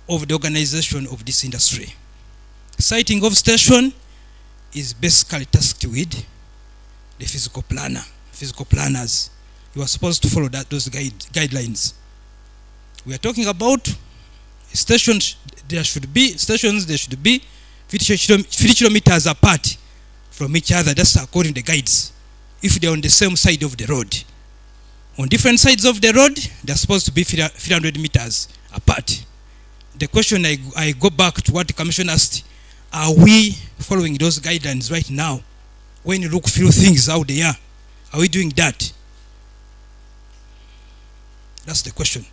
of the organization of this industry. Siting of station is basically tasked with the physical planners. You are supposed to follow those guidelines. We are talking about stations. They should be 50 kilometers apart from each other. That's according to the guides. If they're on the same side of the road. On different sides of the road, they're supposed to be 300 meters apart. The question I go back to what the commission asked, are we following those guidelines right now? When you look through things out there, are we doing that? That's the question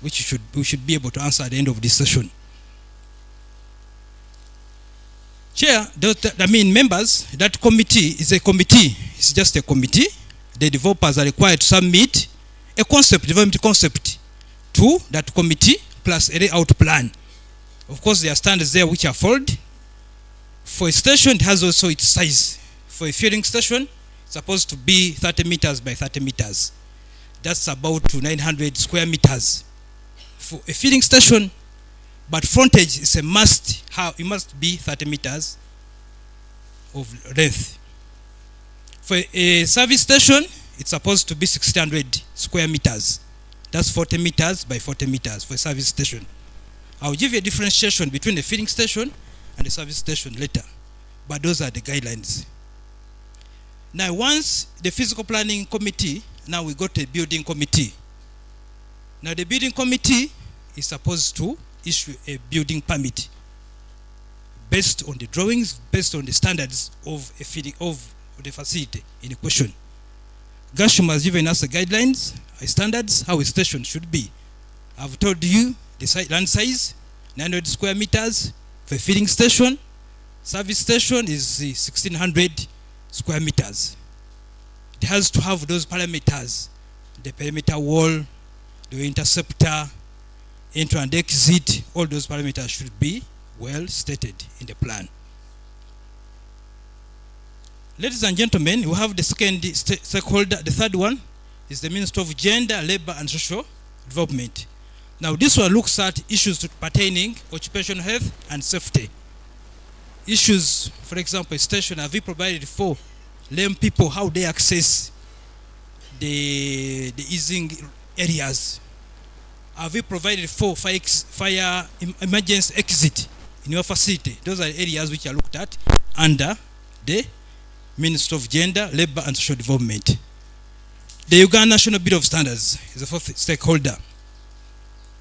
which we should be able to answer at the end of this session. Chair, members, that committee is a committee. It's just a committee. The developers are required to submit a development concept to that committee plus a layout plan. Of course, there are standards there which are followed. For a station, it has also its size. For a fueling station, it's supposed to be 30 meters by 30 meters. That's about 900 square meters. For a filling station, but frontage is a must. It must be 30 meters of length. For a service station, it's supposed to be 600 square meters. That's 40 meters by 40 meters for a service station. I'll give you a differentiation between the filling station and the service station later. But those are the guidelines. Now, once the physical planning committee, now we got a building committee. Now, the building committee is supposed to issue a building permit based on the drawings, based on the standards of the facility in question. GASHM has given us the guidelines, standards, how a station should be. I've told you the land size, 900 square meters for a filling station. Service station is 1600 square meters. It has to have those parameters, the perimeter wall, the interceptor, entry and exit. All those parameters should be well stated in the plan. Ladies and gentlemen, we have the second stakeholder. The third one is the Ministry of Gender, Labor and Social Development. Now, this one looks at issues pertaining occupational health and safety. Issues, for example, station, have we provided for lame people how they access the easing areas? Have we provided for fire emergency exit in your facility? Those are areas which are looked at under the Ministry of Gender, Labor and Social Development. The Uganda National Bureau of Standards is the fourth stakeholder.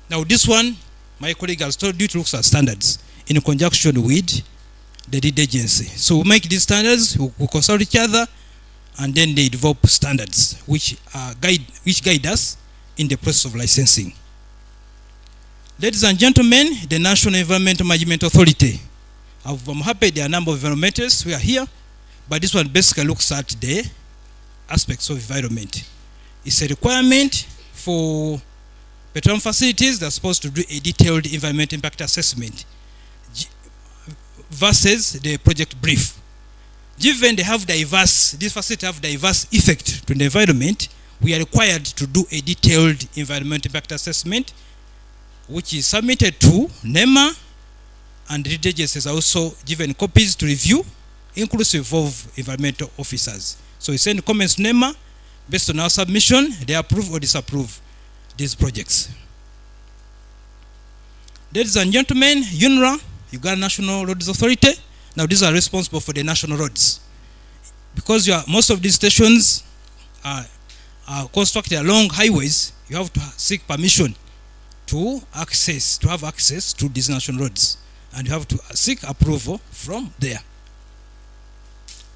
Now, this one, my colleague has told you to look at standards in conjunction with the lead agency. So we make these standards, we consult each other, and then they develop standards which guide us in the process of licensing. Ladies and gentlemen, the National Environmental Management Authority. I'm happy there are a number of environmentalists who are here, but this one basically looks at the aspects of environment. It's a requirement for petroleum facilities that are supposed to do a detailed environmental impact assessment versus the project brief. Given they have these facilities have diverse effect to the environment, we are required to do a detailed environmental impact assessment, which is submitted to NEMA, and the lead agencies are also given copies to review, inclusive of environmental officers. So we send comments to NEMA. Based on our submission, they approve or disapprove these projects. Ladies and gentlemen, UNRA, Uganda National Roads Authority. Now, these are responsible for the national roads. Because most of these stations are constructed along highways, you have to seek permission to have access to these national roads. And you have to seek approval from there.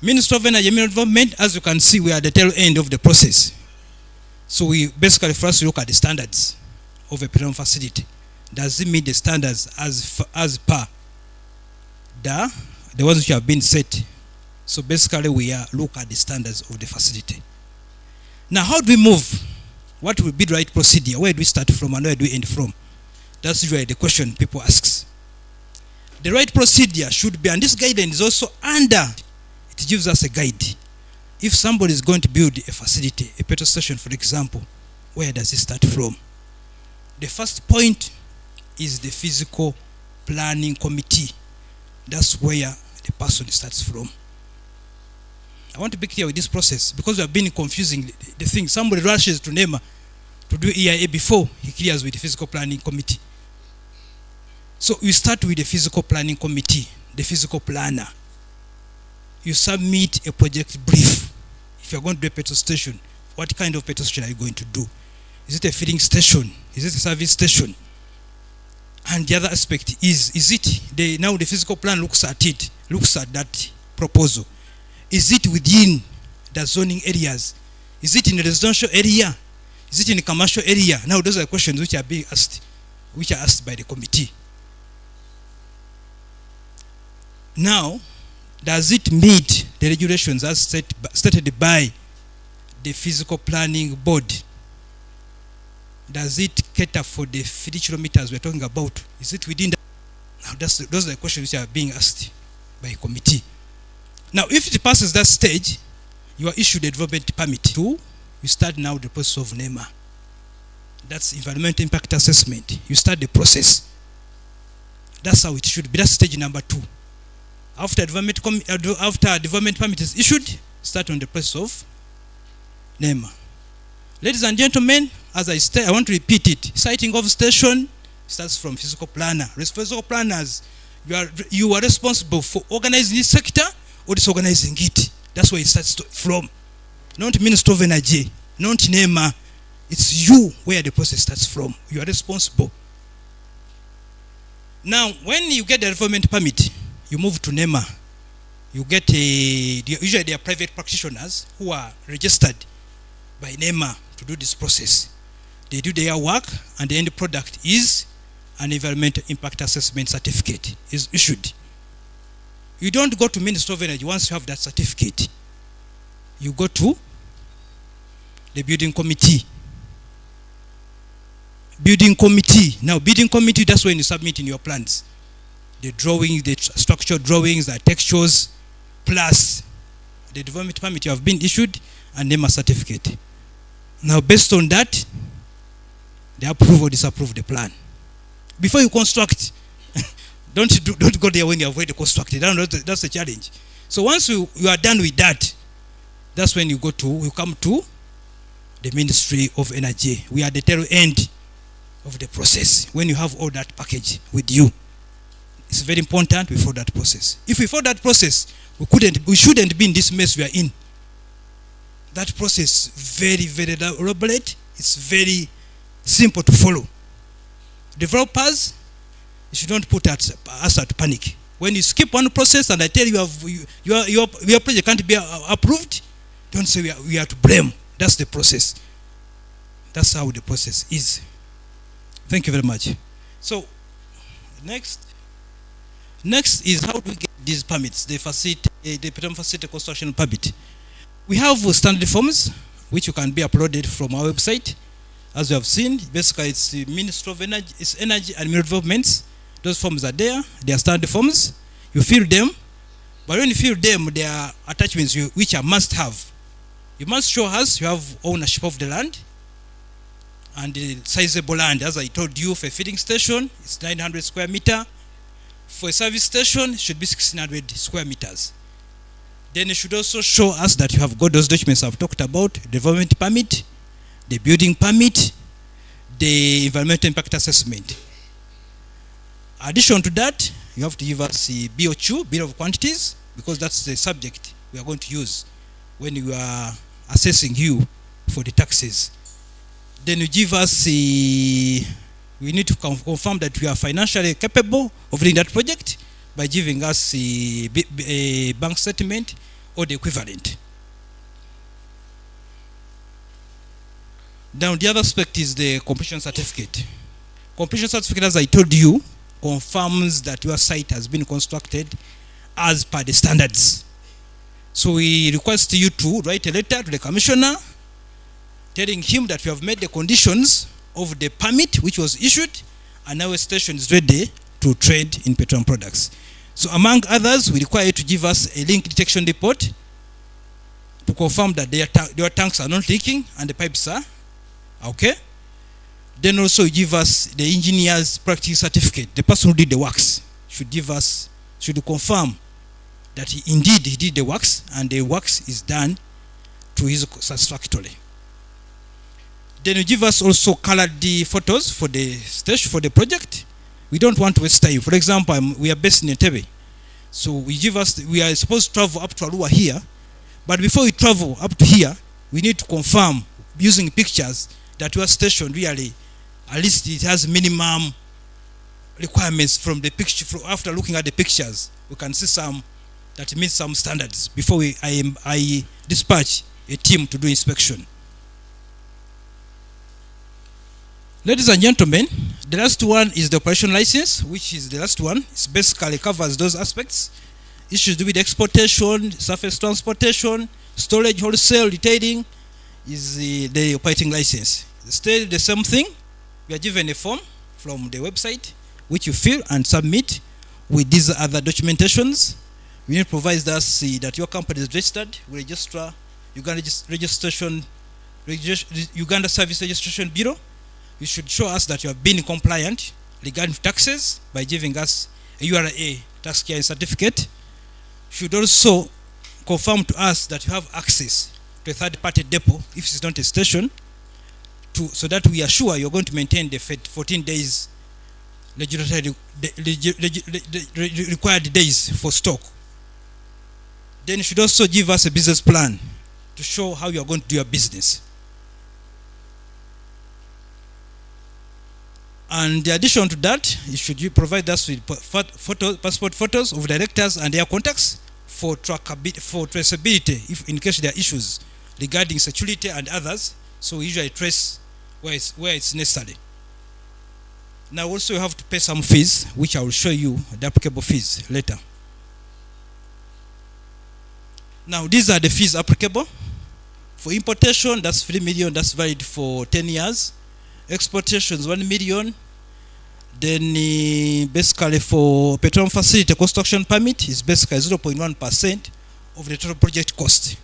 Ministry of Energy and Mineral Development, as you can see, we are at the tail end of the process. So we basically first look at the standards of a petroleum facility. Does it meet the standards as per the ones which have been set? So basically we look at the standards of the facility. Now, how do we move? What will be the right procedure? Where do we start from and where do we end from? That's usually the question people ask. The right procedure should be, and this guidance is also it gives us a guide. If somebody is going to build a facility, a petrol station, for example, where does it start from? The first point is the physical planning committee. That's where the person starts from. I want to be clear with this process because we have been confusing the thing. Somebody rushes to NEMA to do EIA before he clears with the physical planning committee. So we start with the physical planning committee, the physical planner. You submit a project brief. If you're going to do a petrol station, what kind of petrol station are you going to do? Is it a filling station? Is it a service station? And the other aspect is it, now the physical plan looks at that proposal. Is it within the zoning areas? Is it in a residential area? Is it in a commercial area? Now those are the questions which are being asked, which are asked by the committee. Now, does it meet the regulations as stated by the physical planning board? Does it cater for the 50 kilometers we're talking about? Is it within that? Now, those are the questions which are being asked by a committee. Now, if it passes that stage, you are issued a development permit. Two, you start now the process of NEMA. That's environmental impact assessment. You start the process. That's how it should be. That's stage number 2. After development permit is issued, start on the process of NEMA. Ladies and gentlemen, as I want to repeat it. Siting of station starts from physical planner. Physical planners, you are responsible for organizing this sector or disorganizing it. That's where it starts from. Not Minister of Energy, not NEMA. It's you where the process starts from. You are responsible. Now, when you get the development permit, you move to NEMA. You get usually they are private practitioners who are registered by NEMA to do this process. They do their work, and the end product is an environmental impact assessment certificate is issued. You don't go to Minister of Energy once you have that certificate. You go to the building committee. Building committee. Now, building committee, that's when you submit in your plans. The drawings, the structural drawings, the textures, plus the development permit you have been issued and NEMA certificate. Now, based on that, they approve or disapprove the plan. Before you construct, don't go there when you have already constructed. That's the challenge. So once you are done with that, that's when you come to the Ministry of Energy. We are at the tail end of the process. When you have all that package with you, it's very important we follow that process. If we follow that process, we shouldn't be in this mess we are in. That process very, very elaborate. It's very simple to follow. Developers, you should not put us at panic. When you skip one process and I tell you your project can't be approved, don't say we are to blame. That's the process. That's how the process is. Thank you very much. So, next is how do we get these permits, the petroleum facility construction permit. We have standard forms which you can be uploaded from our website. As you have seen, basically it's the Ministry of Energy, it's Energy and Mineral Developments. Those forms are there. They are standard forms. You fill them, but when you fill them, there are attachments which are must have. You must show us you have ownership of the land and the sizable land. As I told you, for a feeding station, it's 900 square meter. For a service station, it should be 1600 square meters. Then you should also show us that you have got those documents I've talked about: development permit, the building permit, the environmental impact assessment. Addition to that, you have to give us the BOQ, bill of quantities, because that's the subject we are going to use when we are assessing you for the taxes. Then you give us we need to confirm that we are financially capable of doing that project by giving us a bank statement or the equivalent. Now, the other aspect is the completion certificate. Completion certificate, as I told you, confirms that your site has been constructed as per the standards. So we request you to write a letter to the commissioner telling him that we have met the conditions of the permit which was issued and our station is ready to trade in petroleum products. So among others, we require you to give us a leak detection report to confirm that their tanks are not leaking and the pipes are okay. Then also you give us the engineer's practice certificate. The person who did the works should confirm that he did the works, and the works is done to his satisfactory. Then you give us also colored the photos for the stage, for the project. We don't want to waste time. For example, we are based in Entebbe, so we are supposed to travel up to Arua here, but before we travel up to here, we need to confirm using pictures that your station really, at least it has minimum requirements from the picture. After looking at the pictures, we can see some that meets some standards before I dispatch a team to do inspection. Ladies and gentlemen, the last one is the operation license, which is the last one. It basically covers those aspects. Issues to do with exportation, surface transportation, storage, wholesale, retailing, is the operating license. Still the same thing. We are given a form from the website which you fill and submit with these other documentations. We need to provide us that your company is registered with registrar, Uganda Service Registration Bureau. You should show us that you have been compliant regarding taxes by giving us a URA tax care certificate. Should also confirm to us that you have access to a third-party depot if it's not a station, so that we are sure you're going to maintain the 14 days required days for stock. Then you should also give us a business plan to show how you are going to do your business. And in addition to that, you should provide us with passport photos of directors and their contacts for traceability, if in case there are issues regarding security and others. So we usually trace where it's necessary. Now also you have to pay some fees, which I will show you the applicable fees later. Now these are the fees applicable. For importation, that's 3 million, that's valid for 10 years. Exportation is 1 million. Then basically for petroleum facility construction permit is basically 0.1% of the total project cost.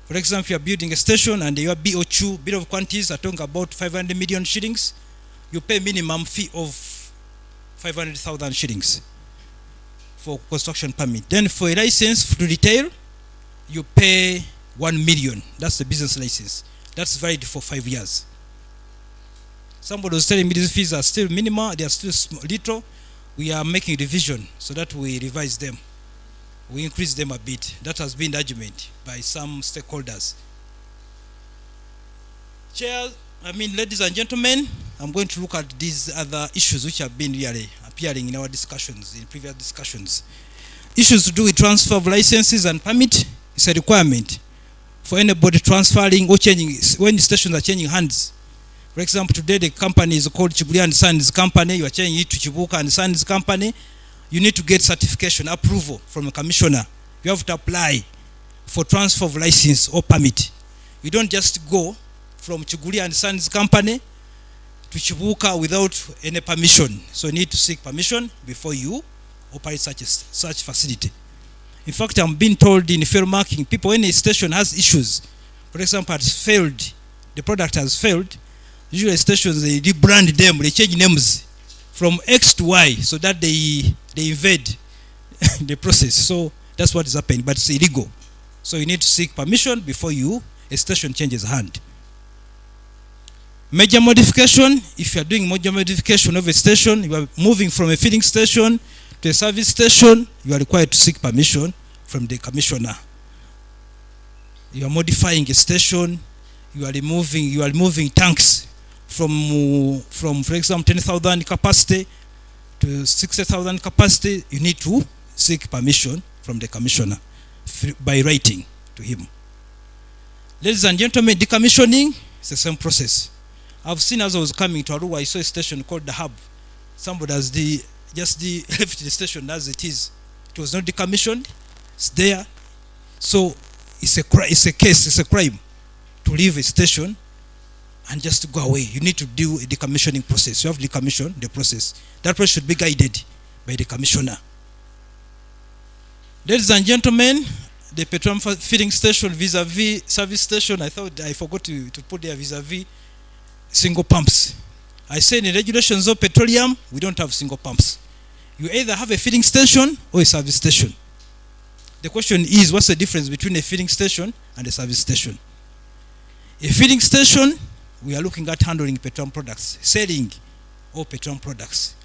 For example, if you are building a station and your BOQ, bill of quantities, are talking about 500 million shillings, you pay minimum fee of 500,000 shillings for construction permit. Then for a license to retail, you pay 1 million. That's the business license. That's valid for 5 years. Somebody was telling me these fees are still minimal, they are still little. We are making revision so that we revise them. We increase them a bit. That has been the argument by some stakeholders. Chair, ladies and gentlemen, I'm going to look at these other issues which have been really appearing in our discussions, in previous discussions. Issues to do with transfer of licenses and permit is a requirement for anybody transferring or changing when stations are changing hands. For example, today the company is called Chibulia and Sons Company. You are changing it to Chibuka and Sons Company. You need to get certification, approval from the commissioner. You have to apply for transfer of license or permit. You don't just go from Chibulia and Sons Company to Chibuka without any permission. So you need to seek permission before you operate such facility. In fact, I'm being told in field marking, people, when a station has issues, for example, has failed, the product has failed, usually stations, they rebrand them, they change names from X to Y so that they invade the process. So that's what is happening, but it's illegal. So you need to seek permission before a station changes hand. Major modification, if you are doing major modification of a station, you are moving from a filling station to a service station, you are required to seek permission from the commissioner. You are modifying a station, you are removing tanks from for example 10,000 capacity to 60,000 capacity. You need to seek permission from the commissioner by writing to him. Ladies and gentlemen, decommissioning is the same process. I've seen, as I was coming to Arua, I saw a station called the Hub. Somebody has left the station as it is. It was not decommissioned. It's there. So it's a crime to leave a station and just to go away. You need to do a decommissioning process. You have to decommission the process. That process should be guided by the commissioner. Ladies and gentlemen, the petroleum filling station vis-a-vis service station, I forgot to put there vis-a-vis single pumps. I say in the regulations of petroleum, we don't have single pumps. You either have a filling station or a service station. The question is, what's the difference between a filling station and a service station? A filling station, we are looking at handling petroleum products, selling all petroleum products.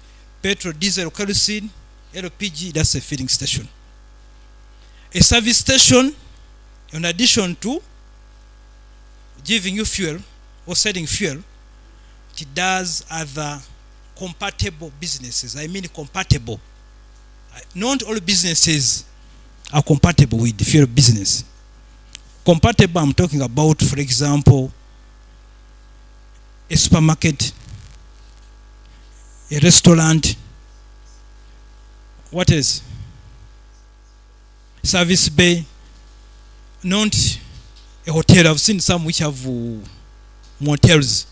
Petrol, diesel, kerosene, LPG, that's a filling station. A service station, in addition to giving you fuel or selling fuel, it does other compatible businesses. I mean compatible. Not all businesses are compatible with the fuel business. Compatible, I'm talking about, for example, a supermarket, a restaurant, what else? Service bay, not a hotel. I've seen some which have motels.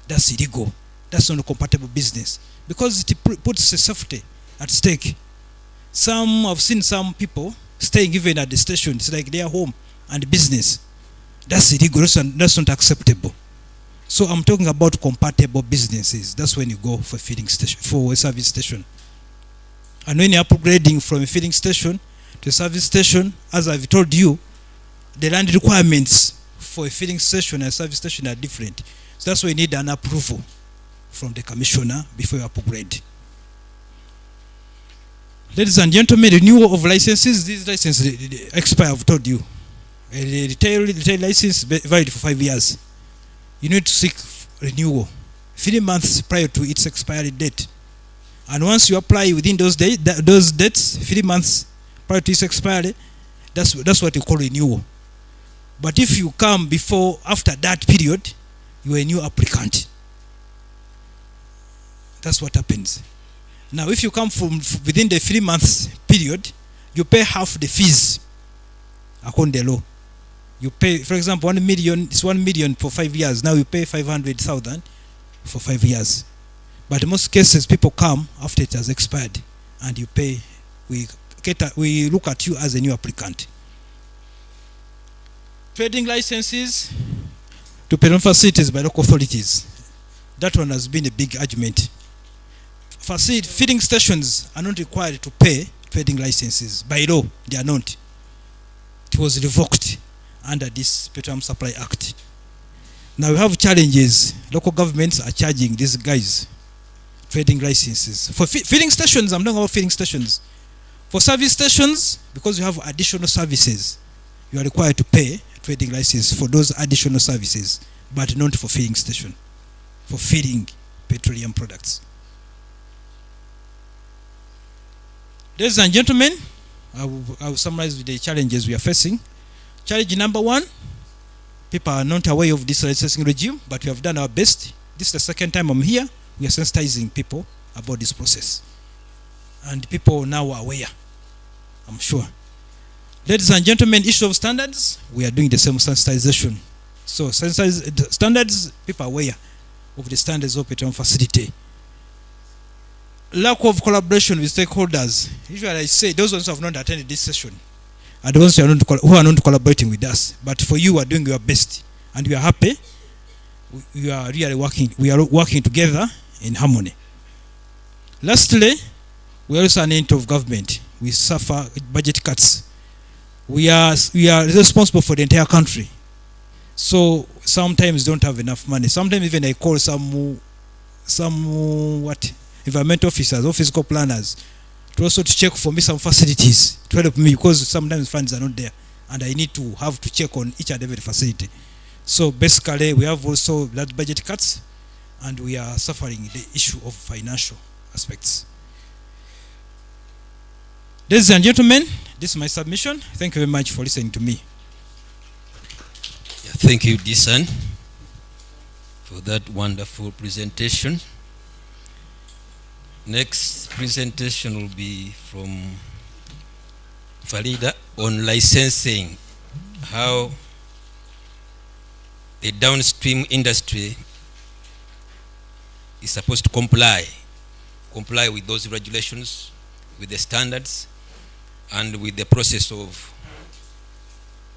That's illegal. That's not a compatible business because it puts the safety at stake. I've seen some people staying even at the station. It's like their home and business. That's illegal. That's not acceptable. So I'm talking about compatible businesses. That's when you go for a filling station, for a service station. And when you're upgrading from a filling station to a service station, as I've told you, the land requirements for a filling station and a service station are different. So that's why you need an approval from the commissioner before you upgrade. Ladies and gentlemen, renewal of licenses. These licenses expire, I've told you. A retail license valid for 5 years. You need to seek renewal 3 months prior to its expiry date. And once you apply within those dates, 3 months prior to its expiry, that's what you call renewal. But if you come after that period, you are a new applicant. That's what happens. Now, if you come from within the 3 months period, you pay half the fees according to the law. You pay, for example, 1 million. It's 1 million for 5 years. Now you pay 500,000 for 5 years. But in most cases, people come after it has expired, and you pay. We look at you as a new applicant. Trading licenses to petroleum facilities by local authorities. That one has been a big argument. Filling stations are not required to pay trading licenses. By law, they are not. It was revoked under this Petroleum Supply Act. Now we have challenges. Local governments are charging these guys trading licenses. For filling stations, I'm talking about filling stations. For service stations, because you have additional services, you are required to pay trading license for those additional services, but not for filling station, for filling petroleum products. Ladies and gentlemen, I will summarize the challenges we are facing. Challenge number 1, people are not aware of this licensing regime, but we have done our best. This is the second time I'm here. We are sensitizing people about this process. And people now are aware, I'm sure. Ladies and gentlemen, issue of standards, we are doing the same sensitization. So standards, people are aware of the standards of petroleum facility. Lack of collaboration with stakeholders. Usually I say those ones who have not attended this session are the ones who are not collaborating with us. But for you, are doing your best, and we are happy. We are really working. We are working together in harmony. Lastly, we are also an end of government. We suffer budget cuts. We are responsible for the entire country. So sometimes don't have enough money. Sometimes even I call some environmental officers or physical planners to also to check for me some facilities to help me, because sometimes funds are not there and I need to have to check on each and every facility. So basically we have also large budget cuts, and we are suffering the issue of financial aspects. Ladies and gentlemen, this is my submission. Thank you very much for listening to me. Thank you, Disan, for that wonderful presentation. Next presentation will be from Farida on licensing, how the downstream industry is supposed to comply with those regulations, with the standards, and with the process of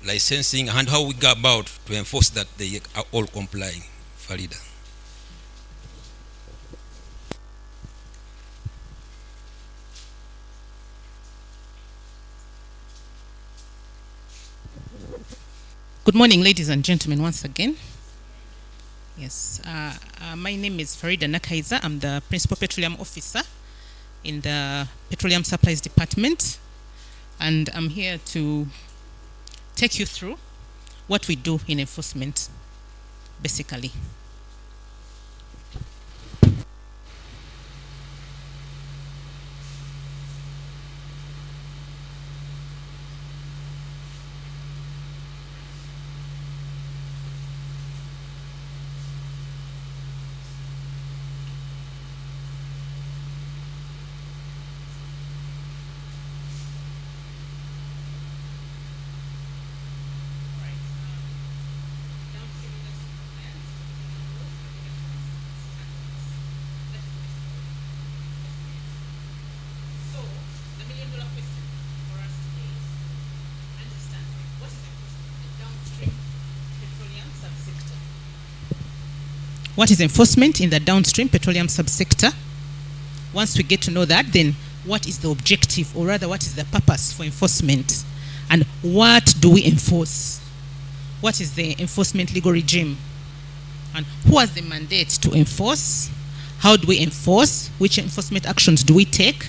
licensing, and how we go about to enforce that they are all complying. Farida. Good morning, ladies and gentlemen, once again. Yes, my name is Farida Nakaiza. I'm the Principal Petroleum Officer in the Petroleum Supplies Department, and I'm here to take you through what we do in enforcement, basically. What is enforcement in the downstream petroleum subsector? Once we get to know that, then what is the objective, or rather what is the purpose for enforcement? And what do we enforce? What is the enforcement legal regime? And who has the mandate to enforce? How do we enforce? Which enforcement actions do we take?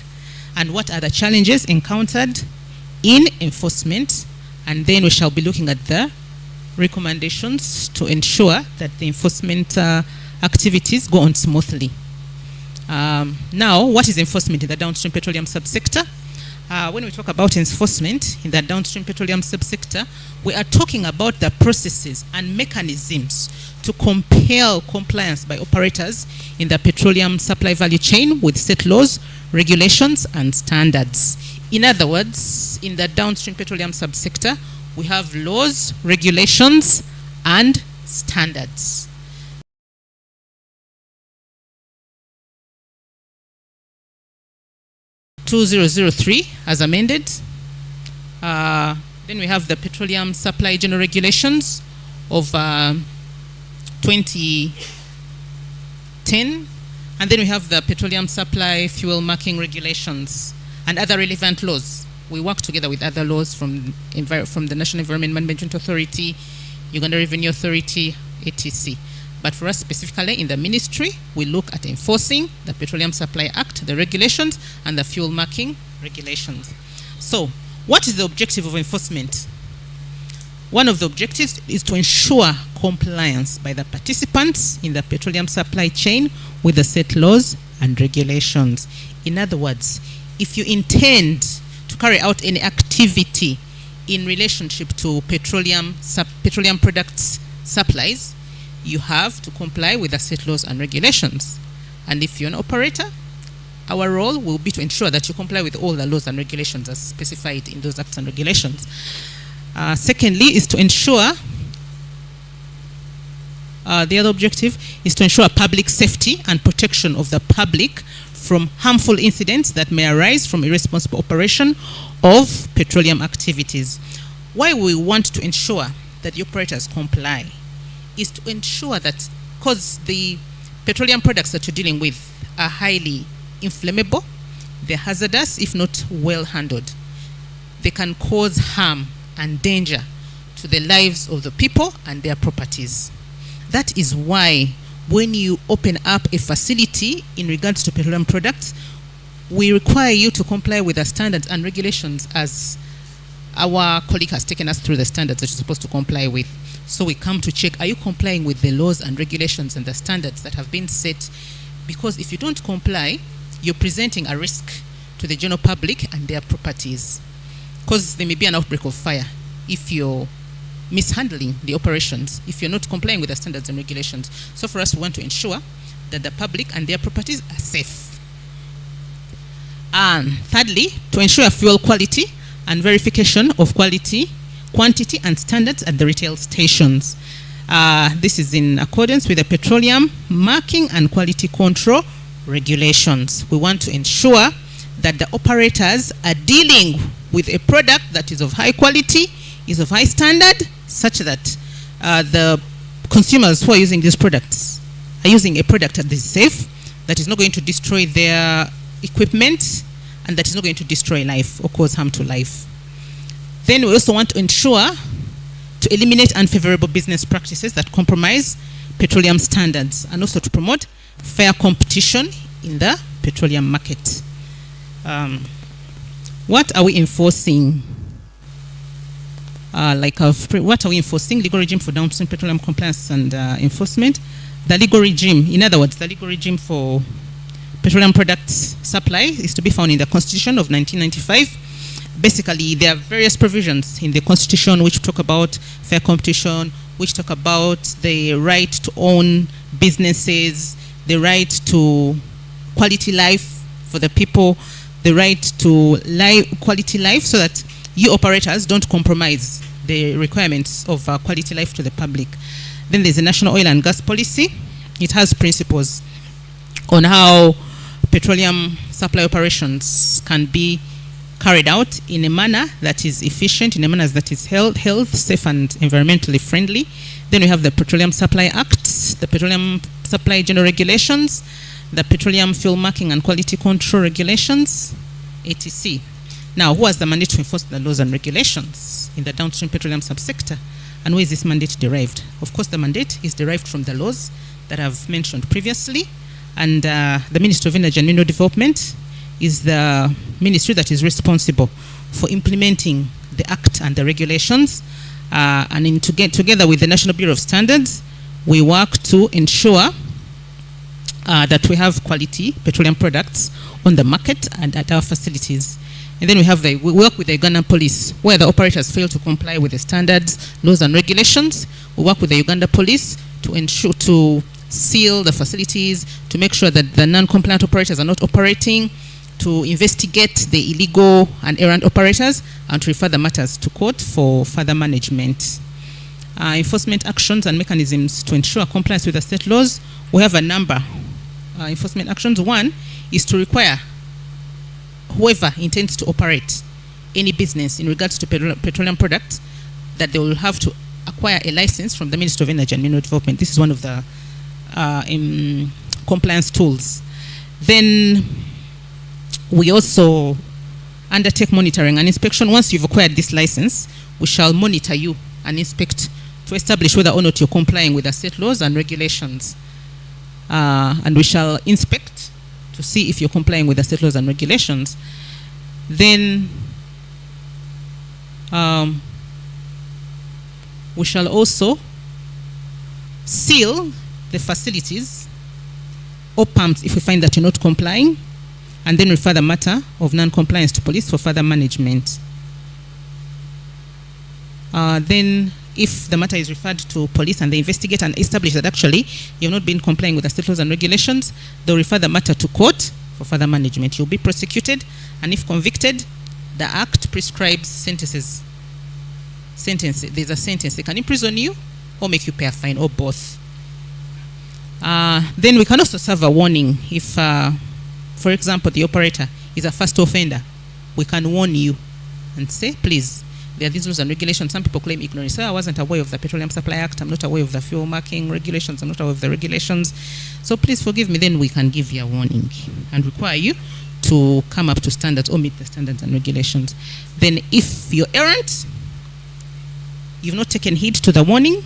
And what are the challenges encountered in enforcement? And then we shall be looking at the recommendations to ensure that the enforcement activities go on smoothly. Now, what is enforcement in the downstream petroleum subsector? When we talk about enforcement in the downstream petroleum subsector, we are talking about the processes and mechanisms to compel compliance by operators in the petroleum supply value chain with set laws, regulations, and standards. In other words, in the downstream petroleum subsector, we have laws, regulations, and standards. (2003) as amended. Then we have the Petroleum Supply General Regulations of 2010, and then we have the Petroleum Supply Fuel Marking Regulations and other relevant laws. We work together with other laws from the National Environment Management Authority, Uganda Revenue Authority, etc. But for us specifically in the ministry, we look at enforcing the Petroleum Supply Act, the regulations, and the fuel marking regulations. So, what is the objective of enforcement? One of the objectives is to ensure compliance by the participants in the petroleum supply chain with the set laws and regulations. In other words, if you intend to carry out any activity in relationship to petroleum products supplies, you have to comply with the set laws and regulations. And if you're an operator, our role will be to ensure that you comply with all the laws and regulations as specified in those acts and regulations. Secondly, is to ensure the other objective is to ensure public safety and protection of the public from harmful incidents that may arise from irresponsible operation of petroleum activities. Why we want to ensure that the operators comply is to ensure that, because the petroleum products that you're dealing with are highly inflammable, they're hazardous if not well handled. They can cause harm and danger to the lives of the people and their properties. That is why when you open up a facility in regards to petroleum products, we require you to comply with the standards and regulations as our colleague has taken us through the standards that you're supposed to comply with. So we come to check, are you complying with the laws and regulations and the standards that have been set? Because if you don't comply, you're presenting a risk to the general public and their properties. Because there may be an outbreak of fire if you're mishandling the operations, if you're not complying with the standards and regulations. So for us, we want to ensure that the public and their properties are safe. And thirdly, to ensure fuel quality and verification of quality, quantity, and standards at the retail stations. This is in accordance with the Petroleum Marking and Quality Control Regulations. We want to ensure that the operators are dealing with a product that is of high quality, is of high standard, such that the consumers who are using these products are using a product that is safe, that is not going to destroy their equipment, and that is not going to destroy life or cause harm to life. Then we also want to ensure to eliminate unfavorable business practices that compromise petroleum standards, and also to promote fair competition in the petroleum market. What are we enforcing? What are we enforcing? Legal regime for downstream petroleum compliance and enforcement. The legal regime, in other words, the legal regime for petroleum products supply is to be found in the Constitution of 1995. Basically, there are various provisions in the Constitution which talk about fair competition, which talk about the right to own businesses, the right to quality life for the people, the right to quality life, so that you operators don't compromise the requirements of quality life to the public. Then there's the National Oil and Gas Policy. It has principles on how petroleum supply operations can be carried out in a manner that is efficient, in a manner that is health, safe, and environmentally friendly. Then we have the Petroleum Supply Act, the Petroleum Supply General Regulations, the Petroleum Fuel Marking and Quality Control Regulations, etc. Now, who has the mandate to enforce the laws and regulations in the downstream petroleum subsector? And where is this mandate derived? Of course, the mandate is derived from the laws that I've mentioned previously. And the Ministry of Energy and Mineral Development is the ministry that is responsible for implementing the Act and the regulations. Together with the National Bureau of Standards, we work to ensure that we have quality petroleum products on the market and at our facilities. And then we work with the Ugandan police, where the operators fail to comply with the standards, laws, and regulations. We work with the Uganda police to ensure to seal the facilities, to make sure that the non-compliant operators are not operating, to investigate the illegal and errant operators, and to refer the matters to court for further management. Enforcement actions and mechanisms to ensure compliance with the state laws. We have a number of enforcement actions. One is to require whoever intends to operate any business in regards to petroleum products that they will have to acquire a license from the Ministry of Energy and Mineral Development. This is one of the compliance tools. Then we also undertake monitoring and inspection. Once you've acquired this license, we shall monitor you and inspect to establish whether or not you're complying with the state laws and regulations. And we shall inspect to see if you're complying with the state laws and regulations. Then we shall also seal the facilities or pumps if we find that you're not complying, and then refer the matter of non-compliance to police for further management. Then if the matter is referred to police and they investigate and establish that actually you've not been complying with the state laws and regulations, they'll refer the matter to court for further management. You'll be prosecuted, and if convicted, the Act prescribes sentences. There's a sentence. They can imprison you or make you pay a fine, or both. Then we can also serve a warning. If, for example, the operator is a first offender, we can warn you and say, please, there are these rules and regulations. Some people claim ignorance. So I wasn't aware of the Petroleum Supply Act. I'm not aware of the fuel marking regulations. I'm not aware of the regulations. So please forgive me. Then we can give you a warning and require you to come up to standards or meet the standards and regulations. Then if you're errant, you've not taken heed to the warning,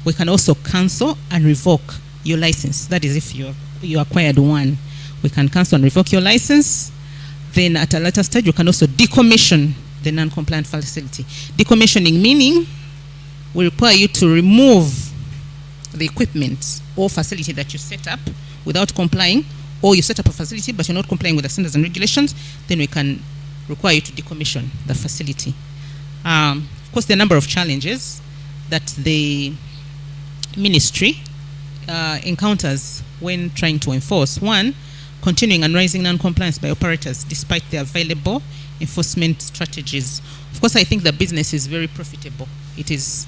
we can also cancel and revoke your license. That is if you acquired one. We can cancel and revoke your license. Then at a later stage, you can also decommission the non-compliant facility. Decommissioning meaning we require you to remove the equipment or facility that you set up without complying, or you set up a facility but you're not complying with the standards and regulations. Then we can require you to decommission the facility. Of course, there are a number of challenges that the ministry encounters when trying to enforce. One, continuing and rising non-compliance by operators despite the available enforcement strategies. Of course, I think the business is very profitable. It is,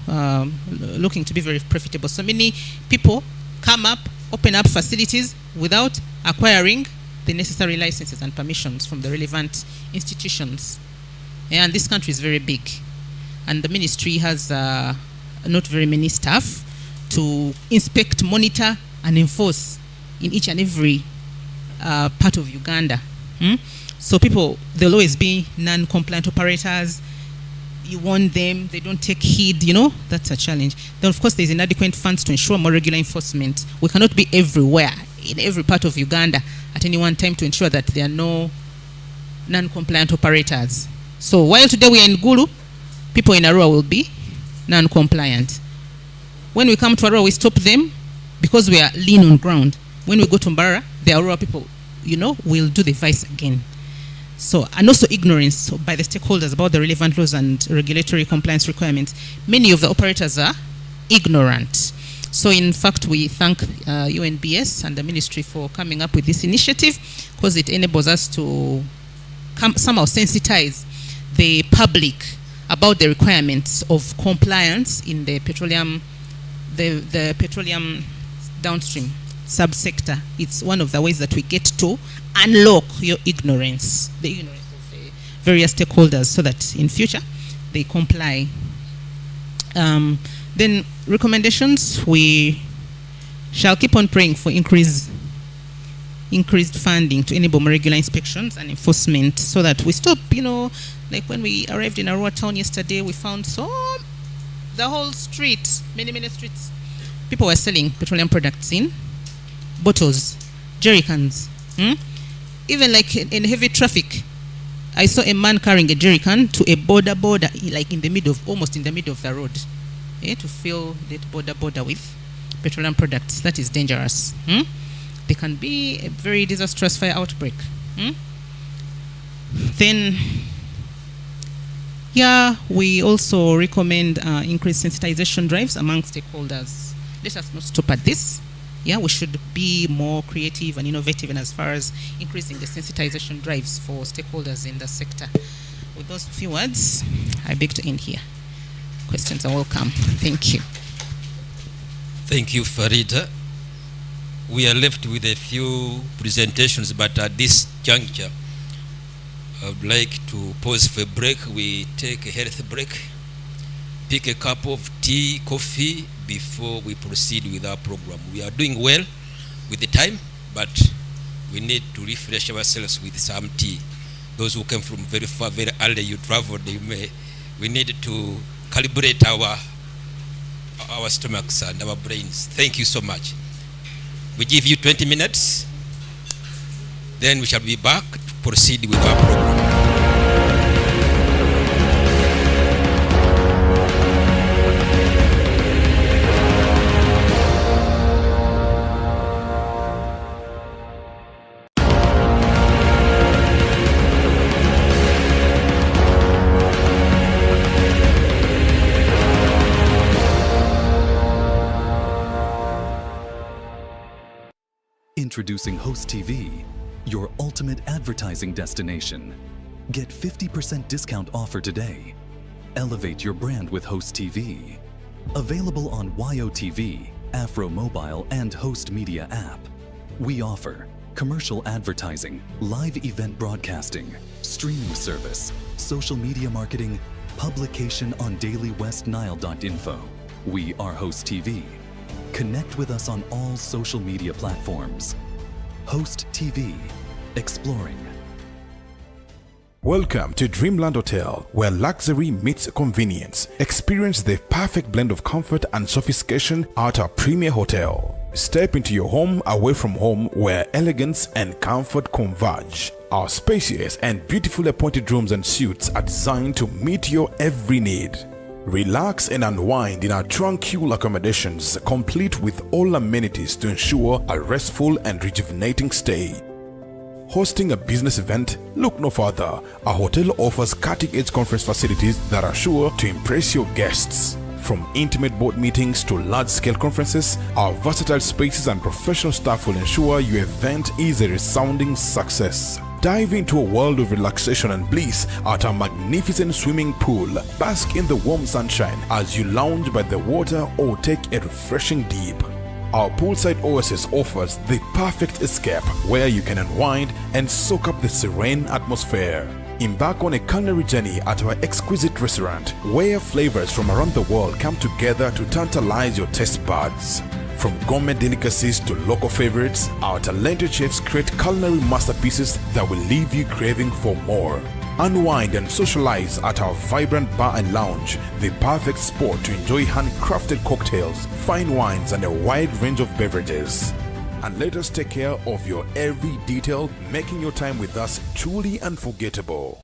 looking to be very profitable. So many people come up, open up facilities without acquiring the necessary licenses and permissions from the relevant institutions. And this country is very big, and the ministry has not very many staff to inspect, monitor, and enforce in each and every part of Uganda. So there'll always be non-compliant operators. you warn them, they don't take heed, you know, that's a challenge. Then, of course, there's inadequate funds to ensure more regular enforcement. We cannot be everywhere, in every part of Uganda at any one time to ensure that there are no non-compliant operators. So while today we are in Gulu, people in Arua will be non-compliant. When we come to Arua, we stop them because we are lean on ground. When we go to Mbara, the Arua people, you know, will do the vice again. So, and also ignorance by the stakeholders about the relevant laws and regulatory compliance requirements. Many of the operators are ignorant. So, in fact, we thank UNBS and the ministry for coming up with this initiative, because it enables us to somehow sensitize the public about the requirements of compliance in the petroleum, the petroleum downstream subsector. It's one of the ways that we get to unlock your ignorance, the ignorance of the various stakeholders, so that in future they comply. Then recommendations, we shall keep on praying for increased funding to enable more regular inspections and enforcement, so that we stop, you know, like when we arrived in Arua town yesterday, we found the whole street, many streets, people were selling petroleum products in bottles, jerrycans. Even like in heavy traffic, I saw a man carrying a jerrycan to a border, like almost in the middle of the road, to fill that border with petroleum products. That is dangerous. There can be a very disastrous fire outbreak. Then, yeah, we also recommend increased sensitization drives among stakeholders. Let us not stop at this. Yeah, we should be more creative and innovative in as far as increasing the sensitization drives for stakeholders in the sector. With those few words, I beg to end here. Questions are welcome. Thank you. Thank you, Farida. We are left with a few presentations, but at this juncture, I would like to pause for a break. We take a health break, pick a cup of tea, coffee, before we proceed with our program. We are doing well with the time, but we need to refresh ourselves with some tea. Those who came from very far, very early, you traveled, we need to calibrate our stomachs and our brains. Thank you so much. We give you 20 minutes, then we shall be back to proceed with our program. Introducing Host TV, your ultimate advertising destination. Get 50% discount offer today. Elevate your brand with Host TV. Available on YOTV, Afro Mobile, and Host Media app. We offer commercial advertising, live event broadcasting, streaming service, social media marketing, publication on dailywestnile.info. We are Host TV. Connect with us on all social media platforms. Host TV, exploring. Welcome to Dreamland Hotel, where luxury meets convenience. Experience the perfect blend of comfort and sophistication at our premier hotel. Step into your home away from home, where elegance and comfort converge. Our spacious and beautifully appointed rooms and suites are designed to meet your every need. Relax and unwind in our tranquil accommodations, complete with all amenities to ensure a restful and rejuvenating stay. Hosting a business event? Look no further. Our hotel offers cutting-edge conference facilities that are sure to impress your guests. From intimate board meetings to large-scale conferences, our versatile spaces and professional staff will ensure your event is a resounding success. Dive into a world of relaxation and bliss at our magnificent swimming pool. Bask in the warm sunshine as you lounge by the water or take a refreshing dip. Our poolside oasis offers the perfect escape where you can unwind and soak up the serene atmosphere. Embark on a culinary journey at our exquisite restaurant, where flavors from around the world come together to tantalize your taste buds. From gourmet delicacies to local favorites, our talented chefs create culinary masterpieces that will leave you craving for more. Unwind and socialize at our vibrant bar and lounge, the perfect spot to enjoy handcrafted cocktails, fine wines, and a wide range of beverages. And let us take care of your every detail, making your time with us truly unforgettable.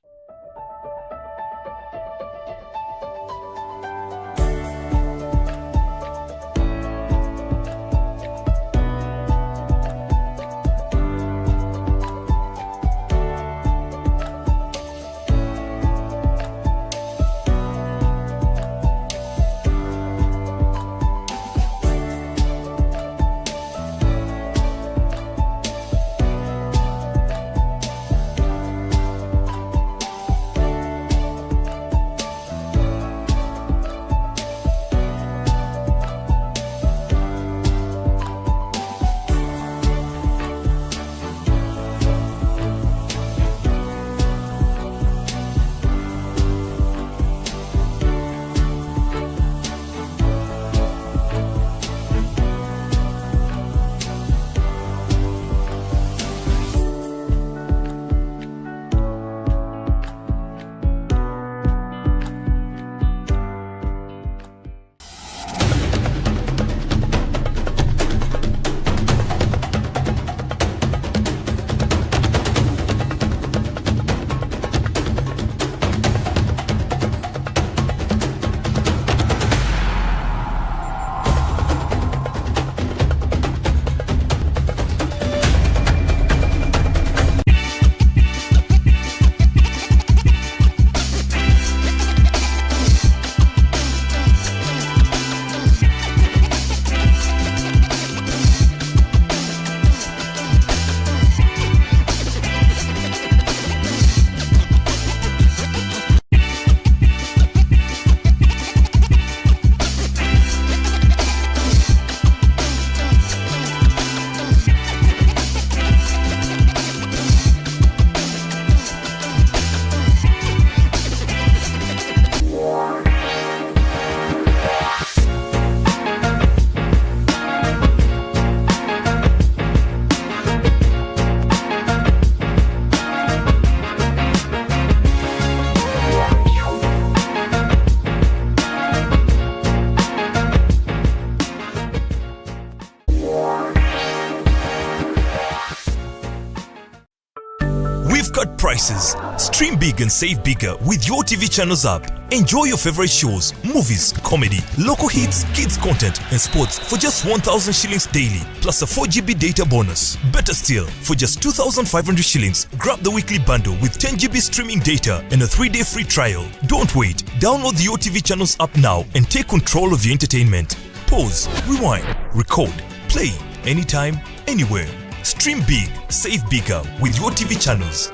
cut prices. Stream big and save bigger with your TV channels app. Enjoy your favorite shows, movies, comedy, local hits, kids content and sports for just 1,000 shillings daily plus a 4GB data bonus. Better still, for just 2,500 shillings, grab the weekly bundle with 10GB streaming data and a 3-day free trial. Don't wait. Download the OTV channels app now and take control of your entertainment. Pause, rewind, record, play anytime, anywhere. Stream big, save bigger with your TV channels.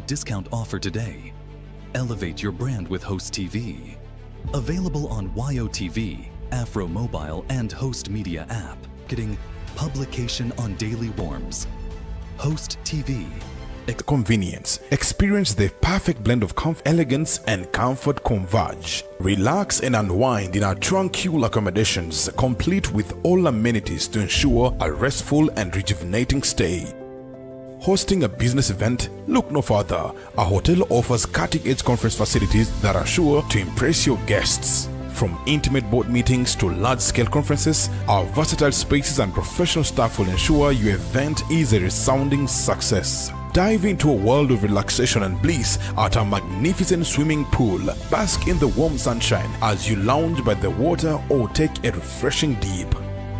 Discount offer today. Elevate your brand with Host TV. Available on YOTV, Afro Mobile, and Host Media app. Getting publication on daily warms. Host TV. Convenience. Experience the perfect blend of elegance and comfort converge. Relax and unwind in our tranquil accommodations, complete with all amenities to ensure a restful and rejuvenating stay. Hosting a business event? Look no further. Our hotel offers cutting-edge conference facilities that are sure to impress your guests. From intimate board meetings to large-scale conferences, our versatile spaces and professional staff will ensure your event is a resounding success. Dive into a world of relaxation and bliss at our magnificent swimming pool. Bask in the warm sunshine as you lounge by the water or take a refreshing dip.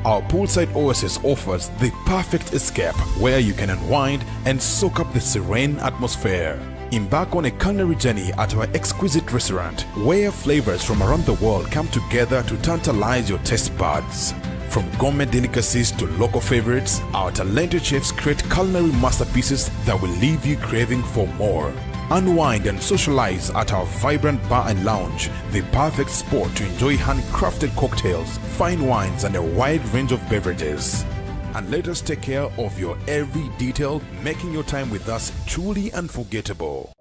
Our poolside oasis offers the perfect escape where you can unwind and soak up the serene atmosphere. Embark on a culinary journey at our exquisite restaurant where flavors from around the world come together to tantalize your taste buds. From gourmet delicacies to local favorites, our talented chefs create culinary masterpieces that will leave you craving for more. Unwind and socialize at our vibrant bar and lounge, the perfect spot to enjoy handcrafted cocktails, fine wines, and a wide range of beverages. And let us take care of your every detail, making your time with us truly unforgettable.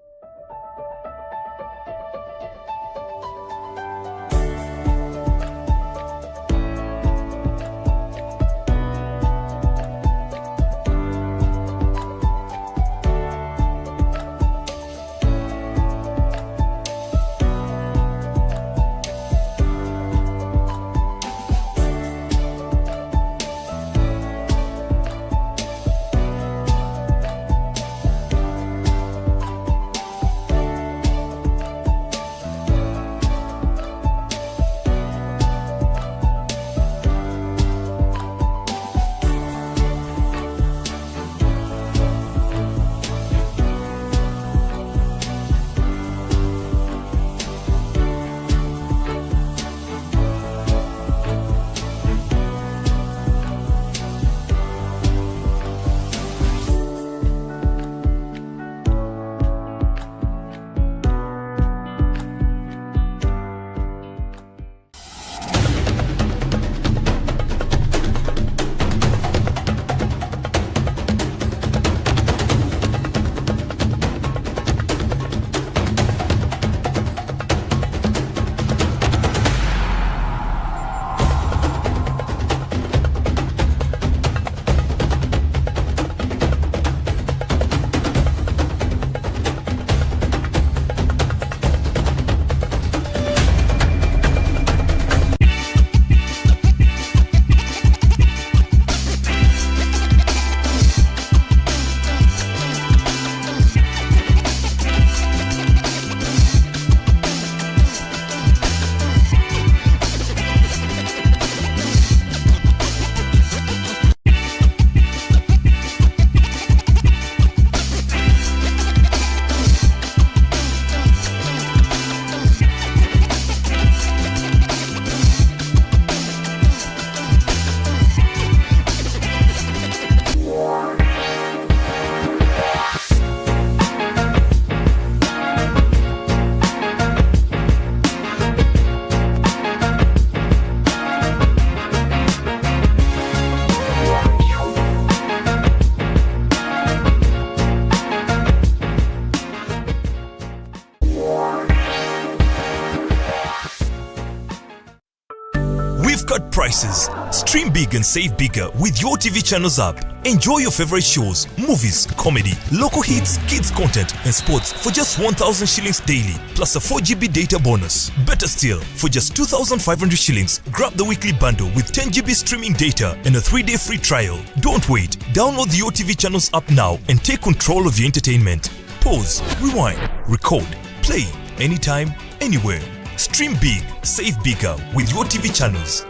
Safeguard prices. Stream big and save bigger with your TV channels app. Enjoy your favorite shows, movies, comedy, local hits, kids content and sports for just 1,000 shillings daily plus a 4 GB data bonus. Better still, for just 2,500 shillings, grab the weekly bundle with 10 GB streaming data and a 3-day free trial. Don't wait. Download the OTV channels app now and take control of your entertainment. Pause, rewind, record, play anytime, anywhere. Stream big, save bigger with your TV channels.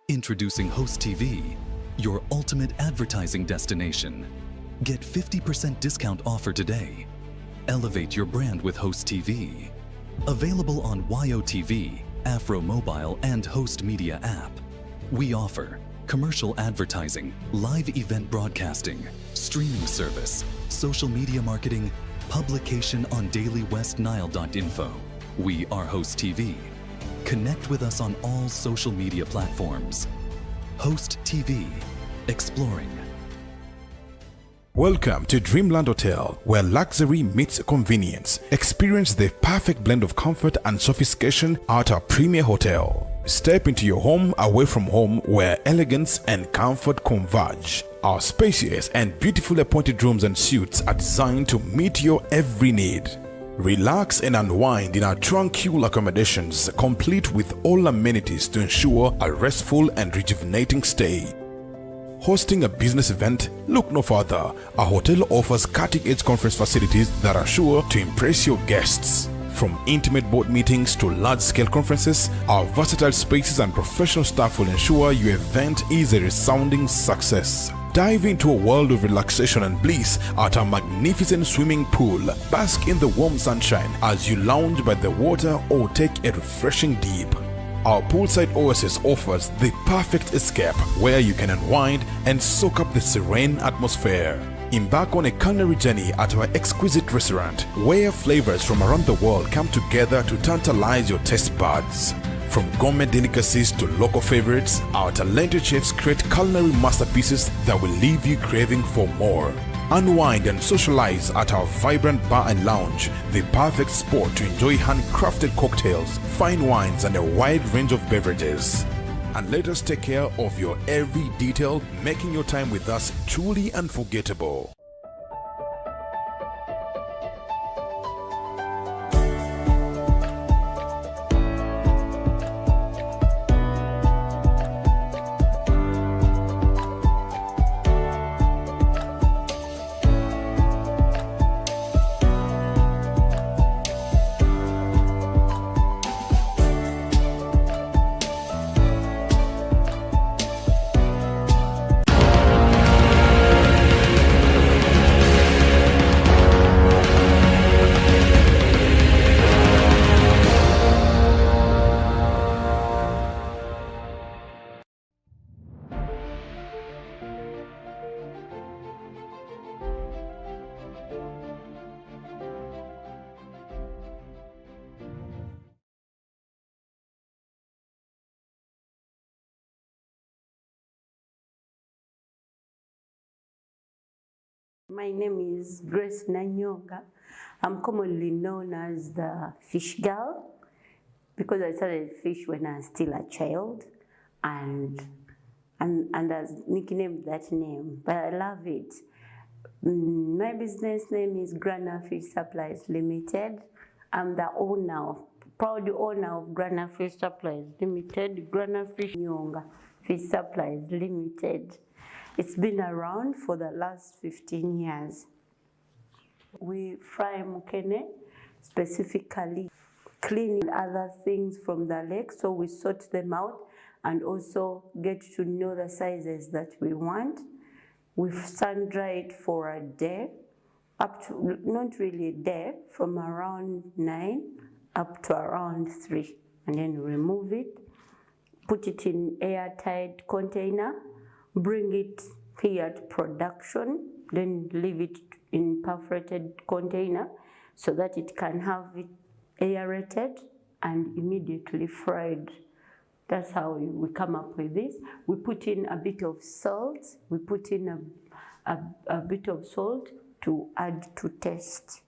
Introducing Host TV, your ultimate advertising destination. Get 50% discount offer today. Elevate your brand with Host TV. Available on YOTV, Afro Mobile, and Host Media app. We offer commercial advertising, live event broadcasting, streaming service, social media marketing, publication on dailywestnile.info. We are Host TV. Connect with us on all social media platforms. Host TV, exploring. Welcome to Dreamland Hotel, where luxury meets convenience. Experience the perfect blend of comfort and sophistication at our premier hotel. Step into your home away from home, where elegance and comfort converge. Our spacious and beautifully appointed rooms and suites are designed to meet your every need. Relax and unwind in our tranquil accommodations, complete with all amenities to ensure a restful and rejuvenating stay. Hosting a business event? Look no further. Our hotel offers cutting-edge conference facilities that are sure to impress your guests. From intimate board meetings to large-scale conferences, our versatile spaces and professional staff will ensure your event is a resounding success. Dive into a world of relaxation and bliss at our magnificent swimming pool. Bask in the warm sunshine as you lounge by the water or take a refreshing dip. Our poolside oasis offers the perfect escape where you can unwind and soak up the serene atmosphere. Embark on a culinary journey at our exquisite restaurant, where flavors from around the world come together to tantalize your taste buds. From gourmet delicacies to local favorites, our talented chefs create culinary masterpieces that will leave you craving for more. Unwind and socialize at our vibrant bar and lounge, the perfect spot to enjoy handcrafted cocktails, fine wines, and a wide range of beverages. And let us take care of your every detail, making your time with us truly unforgettable. My name is Grace Nanyonga. I'm commonly known as the fish girl because I started fish when I was still a child and I nicknamed that name, but I love it. My business name is Grana Fish Supplies Limited. I'm the proud owner of Grana Fish Supplies Limited, Grana Fish Nyonga Fish Supplies Limited. It's been around for the last 15 years. We fry mukene, specifically cleaning other things from the lake, so we sort them out and also get to know the sizes that we want. We sun dry it for a day, up to, not really a day, from around 9 up to around 3, and then remove it, put it in airtight container, bring it here to production, then leave it in perforated container so that it can have it aerated and immediately fried. That's how we come up with this. We put in a bit of salt. We put in a bit of salt to add to taste.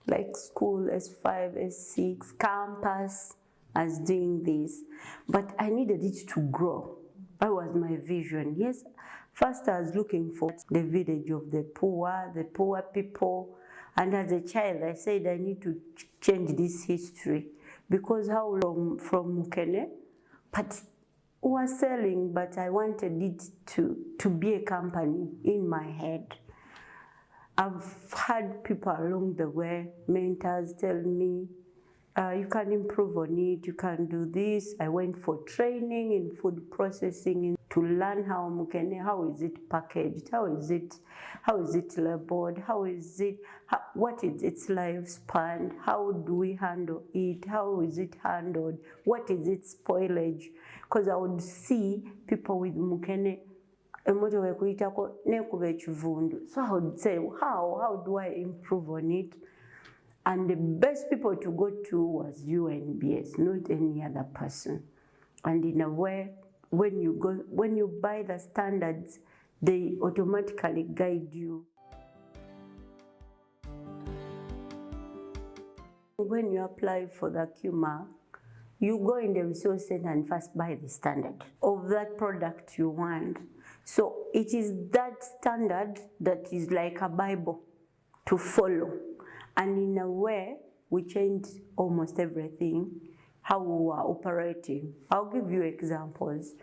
Like school, S5, S6, campus, as doing this, but I needed it to grow. That was my vision. Yes, first I was looking for the village of the poor people, and as a child I said I need to change this history because how long from Mukene, but we were selling, but I wanted it to be a company in my head. I've had people along the way, mentors tell me, you can improve on it, you can do this. I went for training in food processing to learn how is it packaged, how is it labeled, what is its lifespan, how do we handle it, how is it handled, what is its spoilage? Because I would see people with mukene, so I would say, how do I improve on it? And the best people to go to was UNBS, not any other person. And in a way, when you buy the standards, they automatically guide you. When you apply for the QMA, you go in the resource center and first buy the standard of that product you want. So it is that standard that is like a Bible to follow. And in a way, we changed almost everything, how we were operating. I'll give you examples.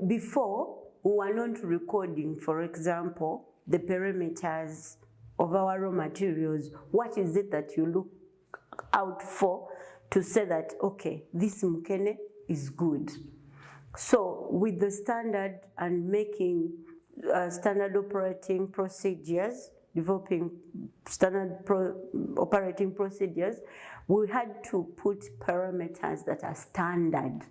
Before, we were not recording, for example, the parameters of our raw materials. What is it that you look out for to say that, okay, this mukene is good? So with the standard and making standard operating procedures, developing standard operating procedures, we had to put parameters that are standard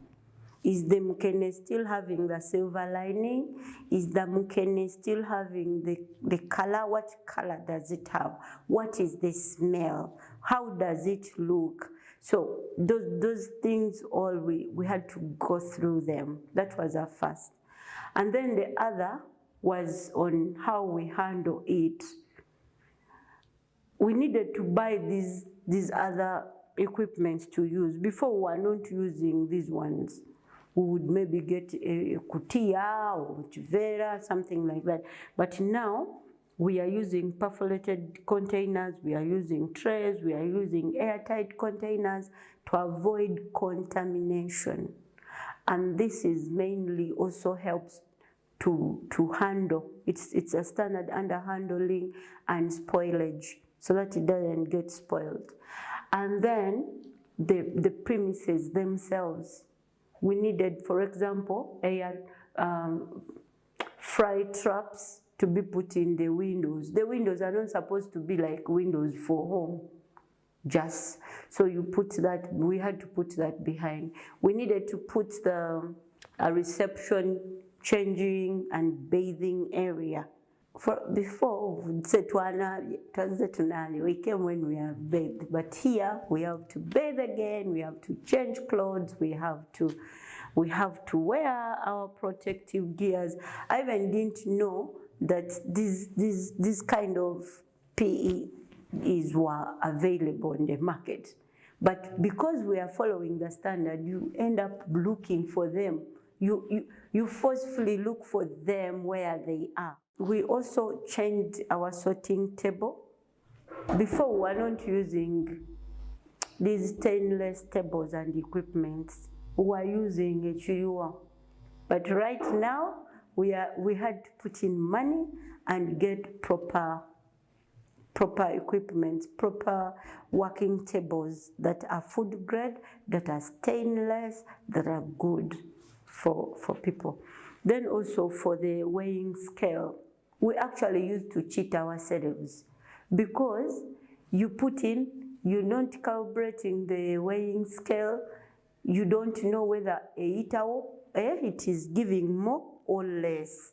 Is the mukene still having the silver lining? Is the mukene still having the color? What color does it have? What is the smell? How does it look? So those things all we had to go through them. That was our first. And then the other was on how we handle it. We needed to buy these other equipments to use. Before we were not using these ones. We would maybe get a kutia or chivera, something like that. But now we are using perforated containers, we are using trays, we are using airtight containers to avoid contamination. And this is mainly also helps to handle. It's a standard under handling and spoilage so that it doesn't get spoiled. And then the premises themselves. We needed, for example, fry traps to be put in the windows. The windows are not supposed to be like windows for home, just. So you put that, we had to put that behind. We needed to put a reception, changing and bathing area. Before, we came when we have bathed, but here we have to bathe again, we have to change clothes, we have to wear our protective gears. I even didn't know that this kind of PEs were available in the market. But because we are following the standard, you end up looking for them. You forcefully look for them where they are. We also changed our sorting table. Before we were not using these stainless tables and equipments. We were using a chiyua. But right now, we had to put in money and get proper equipment, proper working tables that are food grade, that are stainless, that are good for people. Then also for the weighing scale, we actually used to cheat ourselves because you're not calibrating the weighing scale, you don't know whether it is giving more or less.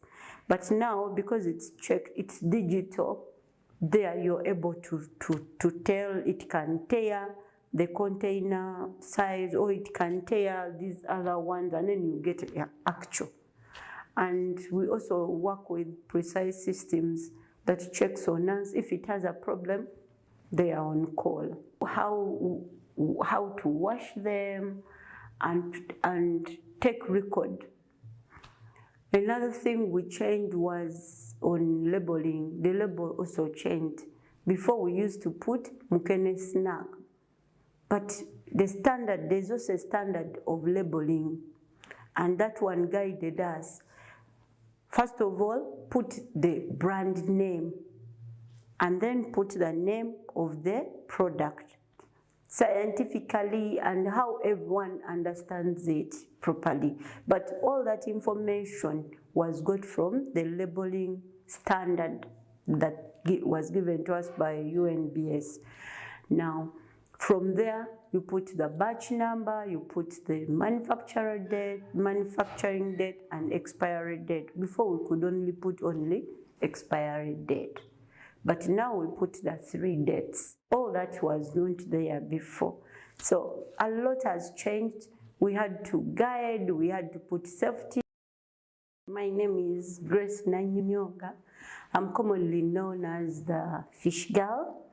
But now, because it's checked, it's digital, there you're able to tell. It can tear the container size, or it can tear these other ones, and then you get actual. And we also work with precise systems that checks on us. If it has a problem, they are on call. How to wash them and take record. Another thing we changed was on labeling. The label also changed. Before we used to put mukene snack, but there's also a standard of labeling, and that one guided us. First of all, put the brand name, and then put the name of the product, scientifically and how everyone understands it properly. But all that information was got from the labeling standard that was given to us by UNBS. Now, from there, you put the batch number, you put the manufacturer date, manufacturing date, and expiry date. Before, we could only put expiry date. But now we put the 3 dates. All that was not there before. So a lot has changed. We had to guide, we had to put safety. My name is Grace Nanyonga. I'm commonly known as the fish girl.